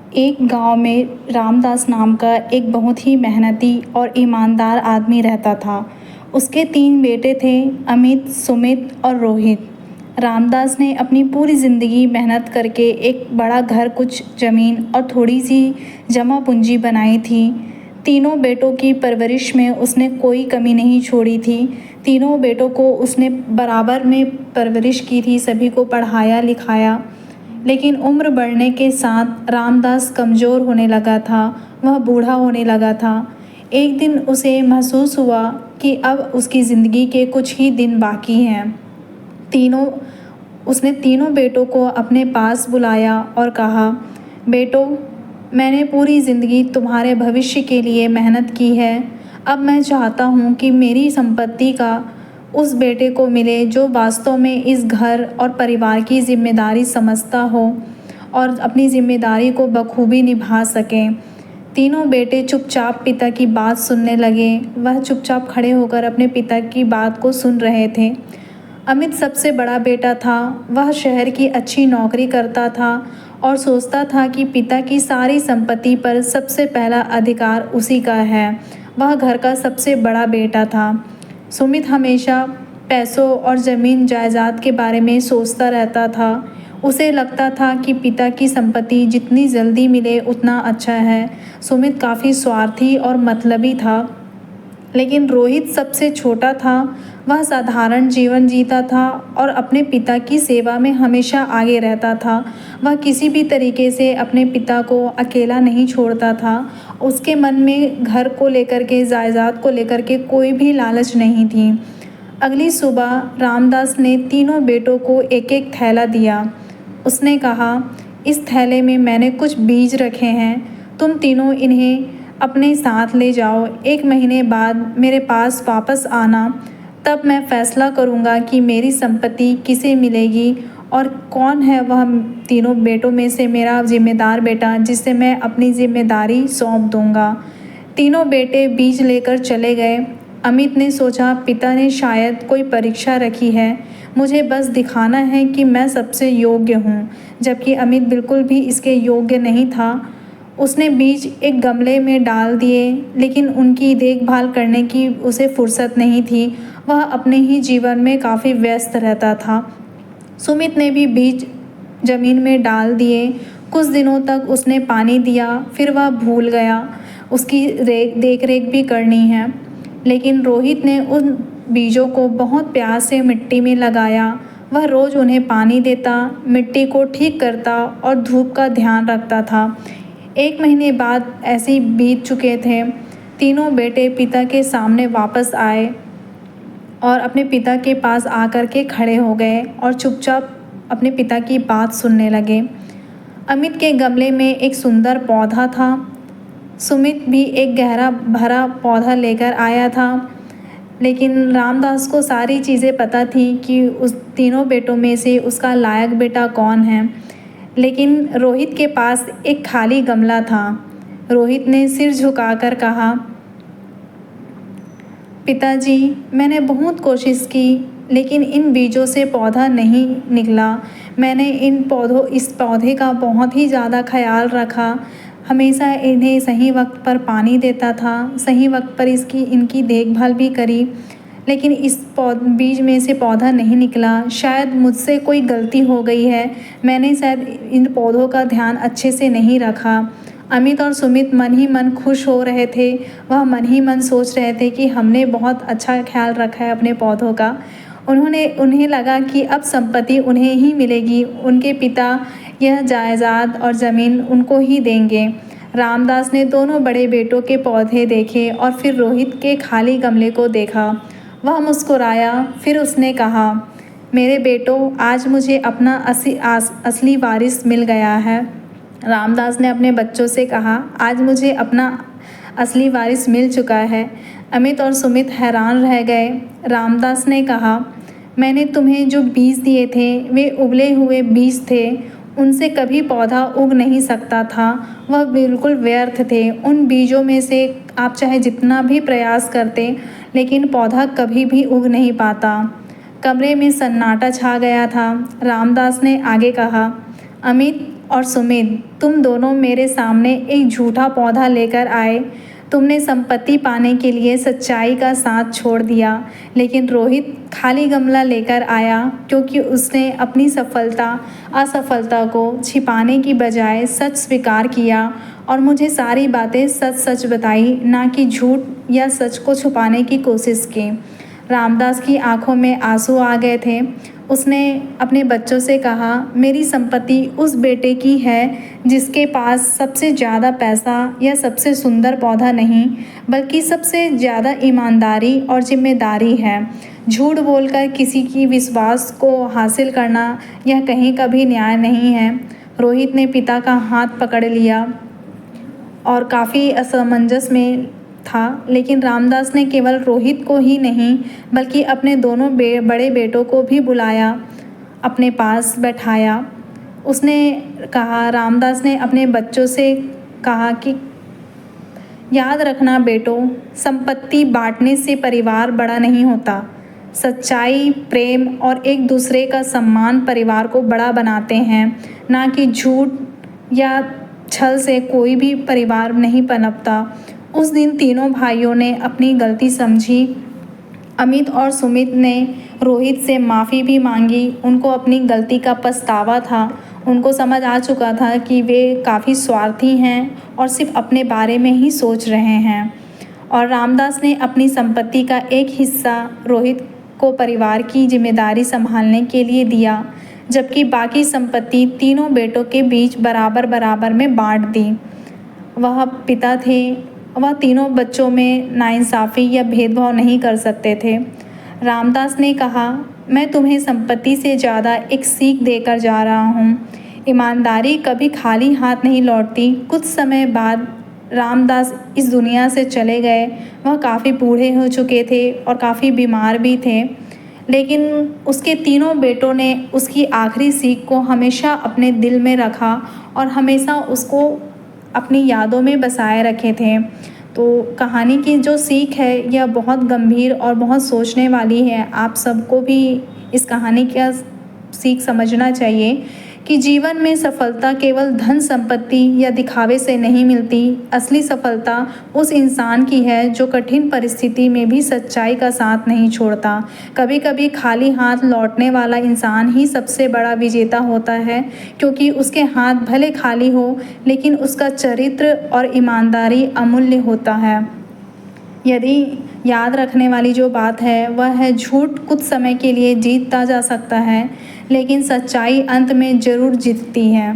एक गांव में रामदास नाम का एक बहुत ही मेहनती और ईमानदार आदमी रहता था। उसके 3 बेटे थे, अमित, सुमित और रोहित। रामदास ने अपनी पूरी ज़िंदगी मेहनत करके एक बड़ा घर, कुछ ज़मीन और थोड़ी सी जमा पूंजी बनाई थी। तीनों बेटों की परवरिश में उसने कोई कमी नहीं छोड़ी थी। तीनों बेटों को उसने बराबर में परवरिश की थी, सभी को पढ़ाया लिखाया। लेकिन उम्र बढ़ने के साथ रामदास कमज़ोर होने लगा था, वह बूढ़ा होने लगा था। एक दिन उसे महसूस हुआ कि अब उसकी ज़िंदगी के कुछ ही दिन बाकी हैं। उसने तीनों बेटों को अपने पास बुलाया और कहा, बेटो, मैंने पूरी ज़िंदगी तुम्हारे भविष्य के लिए मेहनत की है। अब मैं चाहता हूँ कि मेरी संपत्ति का उस बेटे को मिले जो वास्तव में इस घर और परिवार की जिम्मेदारी समझता हो और अपनी जिम्मेदारी को बखूबी निभा सकें। तीनों बेटे चुपचाप पिता की बात सुनने लगे। वह चुपचाप खड़े होकर अपने पिता की बात को सुन रहे थे। अमित सबसे बड़ा बेटा था। वह शहर की अच्छी नौकरी करता था और सोचता था कि पिता की सारी संपत्ति पर सबसे पहला अधिकार उसी का है। वह घर का सबसे बड़ा बेटा था। सुमित हमेशा पैसों और ज़मीन जायदाद के बारे में सोचता रहता था। उसे लगता था कि पिता की संपत्ति जितनी जल्दी मिले उतना अच्छा है। सुमित काफ़ी स्वार्थी और मतलबी था। लेकिन रोहित सबसे छोटा था। वह साधारण जीवन जीता था और अपने पिता की सेवा में हमेशा आगे रहता था। वह किसी भी तरीके से अपने पिता को अकेला नहीं छोड़ता था। उसके मन में घर को लेकर के, जायदाद को लेकर के कोई भी लालच नहीं थी। अगली सुबह रामदास ने तीनों बेटों को एक एक थैला दिया। उसने कहा, इस थैले में मैंने कुछ बीज रखे हैं, तुम तीनों इन्हें अपने साथ ले जाओ। 1 महीने बाद मेरे पास वापस आना, तब मैं फैसला करूँगा कि मेरी संपत्ति किसे मिलेगी और कौन है वह तीनों बेटों में से मेरा जिम्मेदार बेटा जिसे मैं अपनी जिम्मेदारी सौंप दूँगा। तीनों बेटे बीज लेकर चले गए। अमित ने सोचा, पिता ने शायद कोई परीक्षा रखी है, मुझे बस दिखाना है कि मैं सबसे योग्य हूँ, जबकि अमित बिल्कुल भी इसके योग्य नहीं था। उसने बीज एक गमले में डाल दिए, लेकिन उनकी देखभाल करने की उसे फुर्सत नहीं थी। वह अपने ही जीवन में काफ़ी व्यस्त रहता था। सुमित ने भी बीज ज़मीन में डाल दिए। कुछ दिनों तक उसने पानी दिया, फिर वह भूल गया उसकी देख रेख भी करनी है। लेकिन रोहित ने उन बीजों को बहुत प्यार से मिट्टी में लगाया। वह रोज़ उन्हें पानी देता, मिट्टी को ठीक करता और धूप का ध्यान रखता था। 1 महीने बाद ऐसे ही बीत चुके थे। तीनों बेटे पिता के सामने वापस आए और अपने पिता के पास आकर के खड़े हो गए और चुपचाप अपने पिता की बात सुनने लगे। अमित के गमले में एक सुंदर पौधा था। सुमित भी एक गहरा भरा पौधा लेकर आया था। लेकिन रामदास को सारी चीज़ें पता थी कि उस तीनों बेटों में से उसका लायक बेटा कौन है। लेकिन रोहित के पास एक खाली गमला था। रोहित ने सिर झुकाकर कहा, पिताजी, मैंने बहुत कोशिश की, लेकिन इन बीजों से पौधा नहीं निकला। मैंने इस पौधे का बहुत ही ज़्यादा ख्याल रखा, हमेशा इन्हें सही वक्त पर पानी देता था, सही वक्त पर इनकी देखभाल भी करी, लेकिन इस बीज में से पौधा नहीं निकला। शायद मुझसे कोई गलती हो गई है, मैंने शायद इन पौधों का ध्यान अच्छे से नहीं रखा। अमित और सुमित मन ही मन खुश हो रहे थे। वह मन ही मन सोच रहे थे कि हमने बहुत अच्छा ख्याल रखा है अपने पौधों का। उन्हें लगा कि अब संपत्ति उन्हें ही मिलेगी, उनके पिता यह जायदाद और ज़मीन उनको ही देंगे। रामदास ने दोनों बड़े बेटों के पौधे देखे और फिर रोहित के खाली गमले को देखा। वह मुस्कुराया, फिर उसने कहा, मेरे बेटों, आज मुझे अपना असली वारिस मिल गया है। रामदास ने अपने बच्चों से कहा, आज मुझे अपना असली वारिस मिल चुका है। अमित और सुमित हैरान रह गए। रामदास ने कहा, मैंने तुम्हें जो बीज दिए थे वे उबले हुए बीज थे, उनसे कभी पौधा उग नहीं सकता था, वह बिल्कुल व्यर्थ थे। उन बीजों में से आप चाहे जितना भी प्रयास करते, लेकिन पौधा कभी भी उग नहीं पाता। कमरे में सन्नाटा छा गया था। रामदास ने आगे कहा, अमित, और सुमित, तुम दोनों मेरे सामने एक झूठा पौधा लेकर आए। तुमने संपत्ति पाने के लिए सच्चाई का साथ छोड़ दिया, लेकिन रोहित खाली गमला लेकर आया क्योंकि उसने अपनी असफलता को छिपाने की बजाय सच स्वीकार किया और मुझे सारी बातें सच सच बताई, ना कि झूठ या सच को छुपाने की कोशिश की। रामदास की आंखों में आंसू आ गए थे। उसने अपने बच्चों से कहा, मेरी संपत्ति उस बेटे की है जिसके पास सबसे ज़्यादा पैसा या सबसे सुंदर पौधा नहीं, बल्कि सबसे ज़्यादा ईमानदारी और जिम्मेदारी है। झूठ बोलकर किसी की विश्वास को हासिल करना यह कहीं कभी न्याय नहीं है। रोहित ने पिता का हाथ पकड़ लिया और काफ़ी असमंजस में था, लेकिन रामदास ने केवल रोहित को ही नहीं बल्कि अपने दोनों बड़े बेटों को भी बुलाया, अपने पास बैठाया। उसने कहा, रामदास ने अपने बच्चों से कहा कि याद रखना बेटो, संपत्ति बांटने से परिवार बड़ा नहीं होता। सच्चाई, प्रेम और एक दूसरे का सम्मान परिवार को बड़ा बनाते हैं, ना कि झूठ या छल से कोई भी परिवार नहीं पनपता। उस दिन तीनों भाइयों ने अपनी गलती समझी। अमित और सुमित ने रोहित से माफ़ी भी मांगी। उनको अपनी गलती का पछतावा था। उनको समझ आ चुका था कि वे काफ़ी स्वार्थी हैं और सिर्फ अपने बारे में ही सोच रहे हैं। और रामदास ने अपनी संपत्ति का एक हिस्सा रोहित को परिवार की जिम्मेदारी संभालने के लिए दिया, जबकि बाकी संपत्ति तीनों बेटों के बीच बराबर बराबर में बांट दी। वह पिता थे, वह तीनों बच्चों में नाइंसाफ़ी या भेदभाव नहीं कर सकते थे। रामदास ने कहा, मैं तुम्हें संपत्ति से ज़्यादा एक सीख देकर जा रहा हूँ। ईमानदारी कभी खाली हाथ नहीं लौटती। कुछ समय बाद रामदास इस दुनिया से चले गए। वह काफ़ी बूढ़े हो चुके थे और काफ़ी बीमार भी थे, लेकिन उसके तीनों बेटों ने उसकी आखिरी सीख को हमेशा अपने दिल में रखा और हमेशा उसको अपनी यादों में बसाए रखे थे। तो कहानी की जो सीख है यह बहुत गंभीर और बहुत सोचने वाली है। आप सबको भी इस कहानी का सीख समझना चाहिए कि जीवन में सफलता केवल धन संपत्ति या दिखावे से नहीं मिलती। असली सफलता उस इंसान की है जो कठिन परिस्थिति में भी सच्चाई का साथ नहीं छोड़ता। कभी कभी खाली हाथ लौटने वाला इंसान ही सबसे बड़ा विजेता होता है, क्योंकि उसके हाथ भले खाली हो लेकिन उसका चरित्र और ईमानदारी अमूल्य होता है। यदि याद रखने वाली जो बात है वह है, झूठ कुछ समय के लिए जीता जा सकता है, लेकिन सच्चाई अंत में ज़रूर जीतती है।